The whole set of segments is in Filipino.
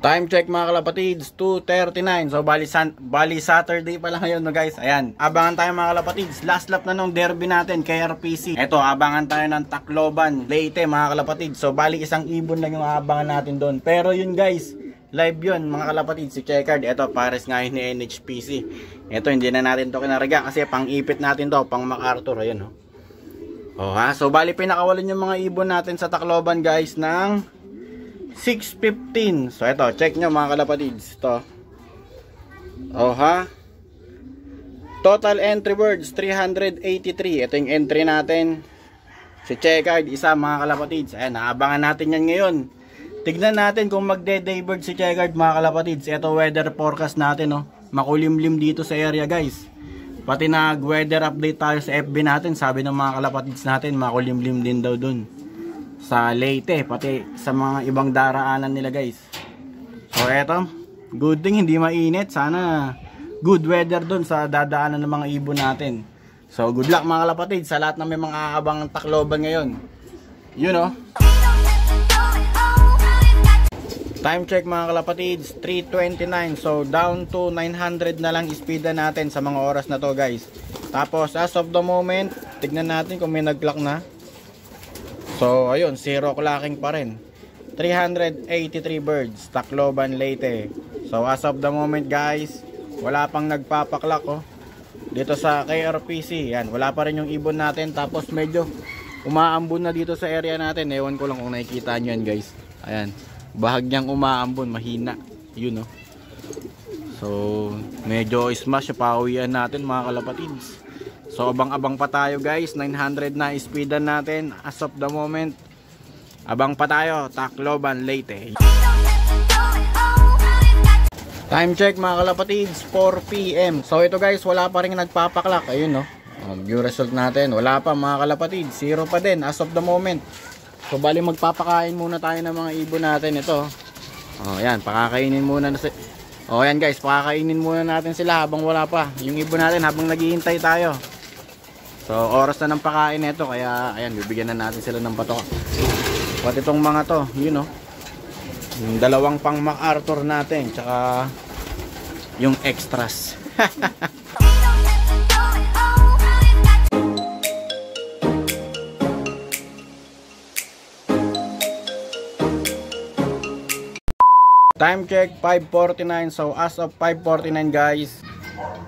Time check mga kalapatids, 2:39. So bali Saturday pa lang ngayon no guys. Ayan, abangan tayo mga kalapatids. Last lap na nung derby natin kay RPC. Eto, abangan tayo ng Tacloban, Leyte mga kalapatids. So bali isang ibon lang yung abangan natin doon. Pero yun guys, live yun mga kalapatids. Si Checkered, eto pares ngayon ni NHPC. Eto, hindi na natin to kinarga kasi pang ipit natin to, pang MacArthur. Ayan so bali pinakawalan yung mga ibon natin sa Tacloban guys ng 6:15. So ito, check nyo mga kalapatids. Ito. Total entry birds 383. Ito yung entry natin. Si Checkered, isa mga kalapatids. Ayan, naabangan natin yan ngayon. Tignan natin kung magde-day bird si Checkered mga kalapatids. Ito weather forecast natin makulimlim dito sa area guys. Pati nag-weather update tayo sa FB natin. Sabi ng mga kalapatids natin, makulimlim din daw dun sa Leyte, pati sa mga ibang daraanan nila guys. So eto, good thing hindi mainit. Sana good weather dun sa dadaanan ng mga ibon natin. So good luck mga kalapatids sa lahat na may mga aabang Tacloban ngayon. Time check mga kalapatids, 3:29. So down to 900 na lang speed natin sa mga oras na to guys. Tapos as of the moment, tignan natin kung may nag-clock na. So ayun, 0 clocking pa rin. 383 birds, Tacloban, Leyte. So as of the moment guys, wala pang nagpapaklak dito sa KRPC. Yan, wala pa rin yung ibon natin. Tapos medyo umaambon na dito sa area natin. Ewan ko lang kung nakikita nyo yan guys. Ayan, bahagyang umaambon, mahina. Yun So medyo smash yung pauwian natin mga kalapatids. So abang-abang pa tayo guys, 900 na speedan natin as of the moment. Abang pa tayo, Tacloban, Leyte. Time check mga kalapatids, 4 PM. So ito guys, wala pa rin nagpapaklak. Ayun yung result natin, wala pa mga kalapatids, 0 pa din as of the moment. So bali magpapakain muna tayo ng mga ibon natin ito. Yan, pakakainin muna na yan guys, pakakainin muna natin sila habang wala pa yung ibon natin, habang naghihintay tayo. So oras na ng pakain nito, kaya ayan, bibigyan na natin sila ng patok. Pati itong mga to, yung dalawang pang MacArthur natin, tsaka yung extras. Time check 5:49. So as of 5:49 guys,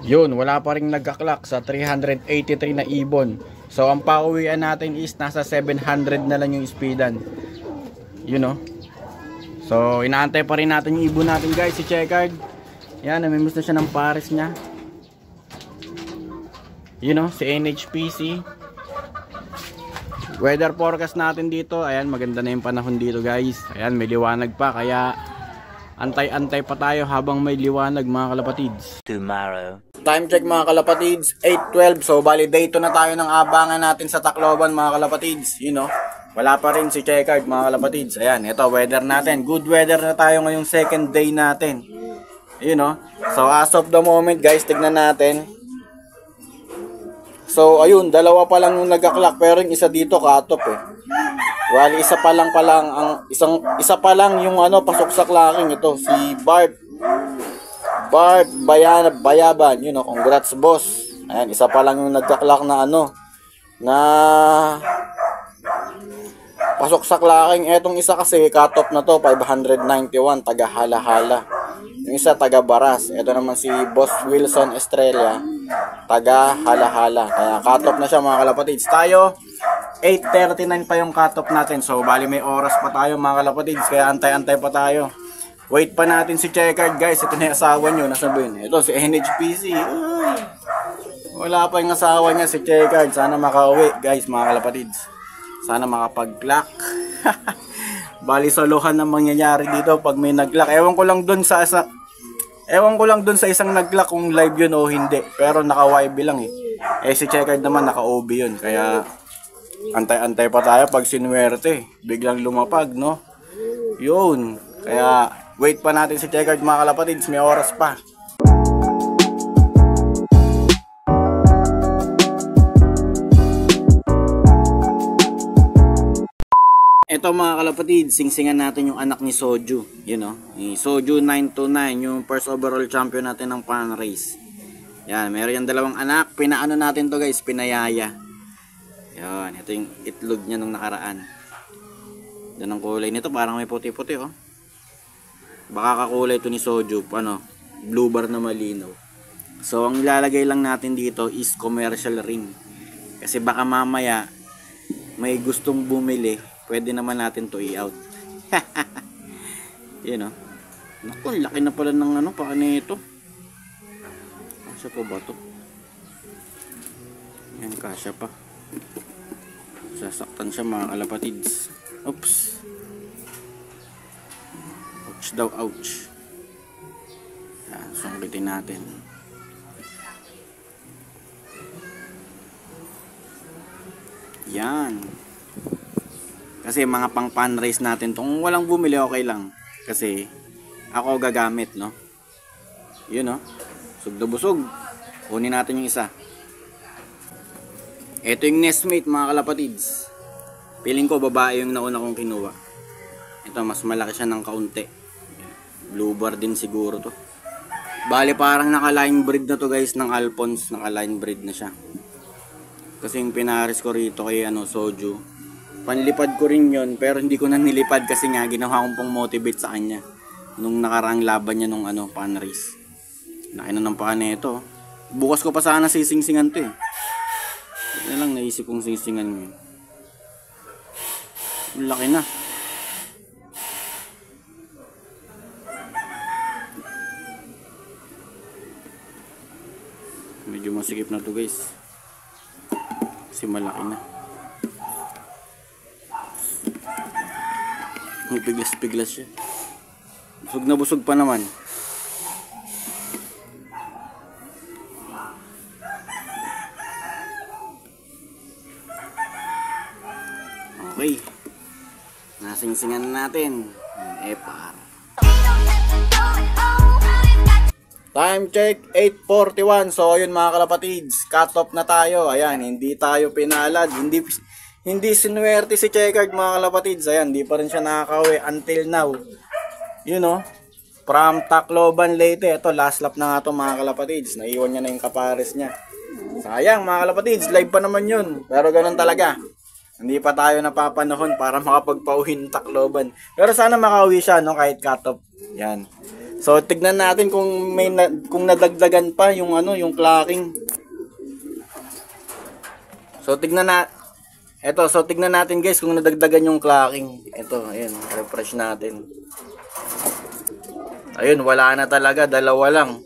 yun, wala pa rin nagkaklak sa 383 na ibon. So ang pauwian natin is nasa 700 na lang yung speedan. So inaantay pa rin natin yung ibon natin guys. Si Checkered, yan, namimiss na siya ng pares niya. Si NHPC. Weather forecast natin dito, ayan, maganda na yung panahon dito guys. Ayan, may liwanag pa, kaya antay-antay pa tayo habang may liwanag mga kalapatids. Tomorrow. Time check mga kalapatids, 8:12. So bali day 2 na tayo ng abangan natin sa Tacloban mga kalapatids. Wala pa rin si Checkered mga kalapatids. Ayan, ito weather natin. Good weather na tayo ngayong second day natin. So as of the moment guys, tignan natin. So ayun, dalawa pa lang yung nagka-clock, pero yung isa dito cut-off Wali, isa pa lang yung pasok sa clocking. Ito si Bart Bayaban, congrats boss. Ayan, isa pa lang yung nagka-clock na na pasok sa clocking. Etong isa kasi cut-off na to, 591, taga Hala-Hala. Yung isa taga Baras. Ito naman si Boss Wilson Estrella, taga Hala-Hala. Kaya cut-off na siya mga kalapatids. Tayo 8:39 pa yung cut-off natin. So bali may oras pa tayo mga kalapatids, kaya antay-antay pa tayo. Wait pa natin si Checkered guys. Ito na yung asawa nyo, nasa ba yun? Ito si NHPC. Wala pa yung asawa niya si Checkered. Sana makauwi guys mga kalapatids. Sana makapag-clock. Bali solohan na mangyayari dito pag may nag-clock. Ewan ko lang dun sa isang nag-clock kung live yun o hindi. Pero naka-YB lang si Checkered naman naka-OB yun. Kaya antay-antay pa tayo pag sinuwerte. Biglang lumapag, Yun. Kaya wait pa natin si Checkered mga kalapatids. May oras pa. ito mga kalapatid, singsingan natin yung anak ni Soju. Yun o, ni Soju 929, yung first overall champion natin ng pan race. Yan, meron yung dalawang anak. Pinaano natin to guys, pinayaya. Yan, ito yung itlog niya nung nakaraan. Yan ang kulay nito, parang may puti-puti oh. Baka kakulay ito ni Soju, ano, blue bar na malinaw. So, ang ilalagay lang natin dito is commercial ring. Kasi baka mamaya, may gustong bumili, pwede naman natin to i-out. Yan o. Naku, laki na pala ng ano, paano ito. Kasya pa ba to? Yan, kasya pa. Sasaktan siya mga kalapatids. Oops. Ouch daw, ouch. Yan, sungkitin natin. Yan. Kasi mga pang pan race natin to. Kung walang bumili, okay lang. Kasi ako gagamit, no? Yun, no? Busog na busog. Kunin natin yung isa. Ito yung nestmate, mga kalapatids. Feeling ko babae yung nauna kong kinuha. Ito, mas malaki siya ng kaunti. Blue bar din siguro to. Bale, parang naka-line breed na to guys ng Alphonse. Naka-line breed na siya. Kasi yung pinaris ko rito kay ano, Soju. Panlipad ko rin yun, pero hindi ko na nilipad kasi nga ginawa kong pang motivate sa kanya. Nung nakaraang laban niya nung ano, pan race. Laki na ng paa na ito. Bukas ko pa sana sisingsingan to eh. Yan lang naisip kong singsingan ngayon. Laki na. Medyo masikip na to guys. Kasi malaki na. May piglas-piglas siya. Busog na busog pa naman. Okay. Nasingsingan na natin. Epar. Time check, 8:41. So ayun mga kalapatids, cut off na tayo. Ayan, hindi tayo pinalad. Hindi sinuwerte si Checkered mga kalapatids. Ayan, hindi pa rin siya nakakauwi until now. You know, from Tacloban Leyte. Ito, last lap na nga ito mga kalapatids. Naiwan niya na yung kapares niya. Sayang mga kalapatids, live pa naman yun. Pero ganun talaga. Hindi pa tayo napapanahon para makapagpauhin Tacloban. Pero sana makauwi siya, no, kahit cut off. Yan. So tignan natin kung kung nadagdagan pa yung ano, yung clocking. So tignan natin guys kung nadagdagan yung clocking. Ito, ayun, refresh natin. Ayun, wala na talaga, dalawa lang.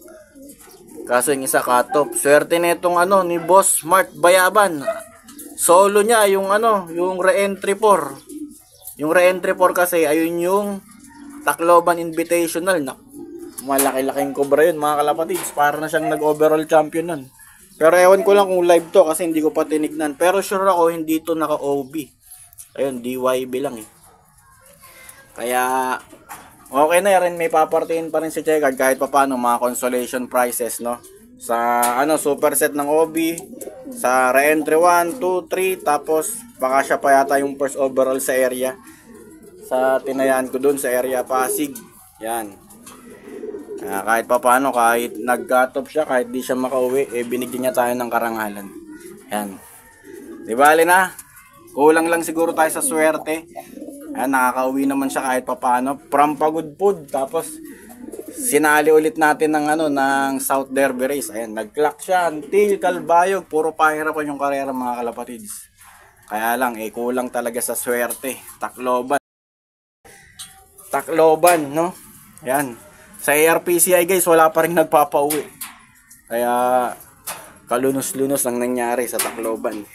Kaso yung isa cut off. Swerte nitong ano ni Boss Mark Bayaban. Solo niya yung ano, yung re-entry 4. Yung re-entry 4 kasi ayun yung Tacloban Invitational na malaki-laking cobra yun mga kalapatids. Para na siyang nag-overall champion nun. Pero ewan ko lang kung live to kasi hindi ko pa tinignan. Pero sure ako hindi to naka-OB. Ayun, DYB lang eh. Kaya okay na rin, may papartiin pa rin si Checkered kahit pa paano mga consolation prizes, no? Sa ano, super set ng OB, sa re-entry 1, 2, 3, tapos baka siya pa yata yung first overall sa area. Sa tinayaan ko dun sa area Pasig. Yan. Kahit pa paano, kahit nag-cut off siya, kahit di siya makauwi, eh binigyan niya tayo ng karangalan. Yan. Di bali na, kulang lang siguro tayo sa swerte. Ayan, nakakauwi naman siya kahit pa paano. From Pagudpud, tapos sinali ulit natin ng ano, ng South Derby Race. Ayan, nag-clock siya until Calbayog. Puro pahirapan yung karera mga kalapatids. Kaya lang, eh kulang talaga sa swerte. Tacloban, no? Ayan. Sa ARPCI guys, wala pa rin nagpapauwi. Kaya kalunos-lunos ang nangyari sa Tacloban.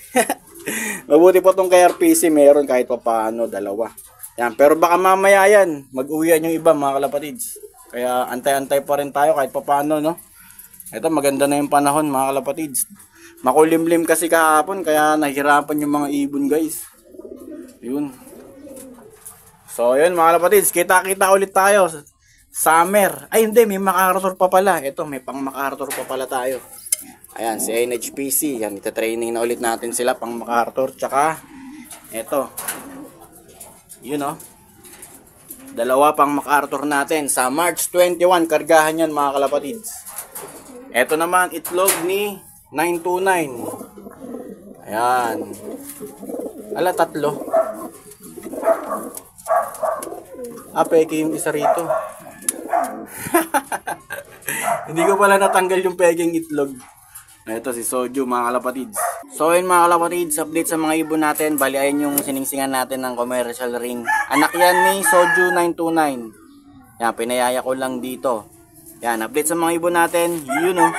Mabuti po tong kay RPC, meron kahit pa paano, dalawa. Yan, pero baka mamaya yan, mag-uwian yung iba mga kalapatids. Kaya antay-antay pa rin tayo kahit pa paano, no? Ito, maganda na yung panahon mga kalapatids. Makulimlim kasi kahapon, kaya nahihirapan yung mga ibon guys. Yun. So yun mga kalapatids, kita-kita ulit tayo. Summer. Ay hindi, may MacArthur pa pala. Ito, may pang MacArthur pa pala tayo. Ayan, si NHPC. Yan, ita-training na ulit natin sila pang MacArthur. Tsaka, ito. Yun oh. Dalawa pang MacArthur natin. Sa March 21, kargahan yan mga kalapatids. Ito naman, itlog ni 929. Ayan. Ala, tatlo. Peke yung isa rito. Hindi ko pala natanggal yung peking itlog. Ito si Soju mga kalapatids. So yun mga kalapatids, update sa mga ibon natin. Bali ayun yung siningsingan natin ng commercial ring. Anak yan ni Soju 929. Yan, pinayaya ko lang dito. Yan, update sa mga ibon natin. Yun oh.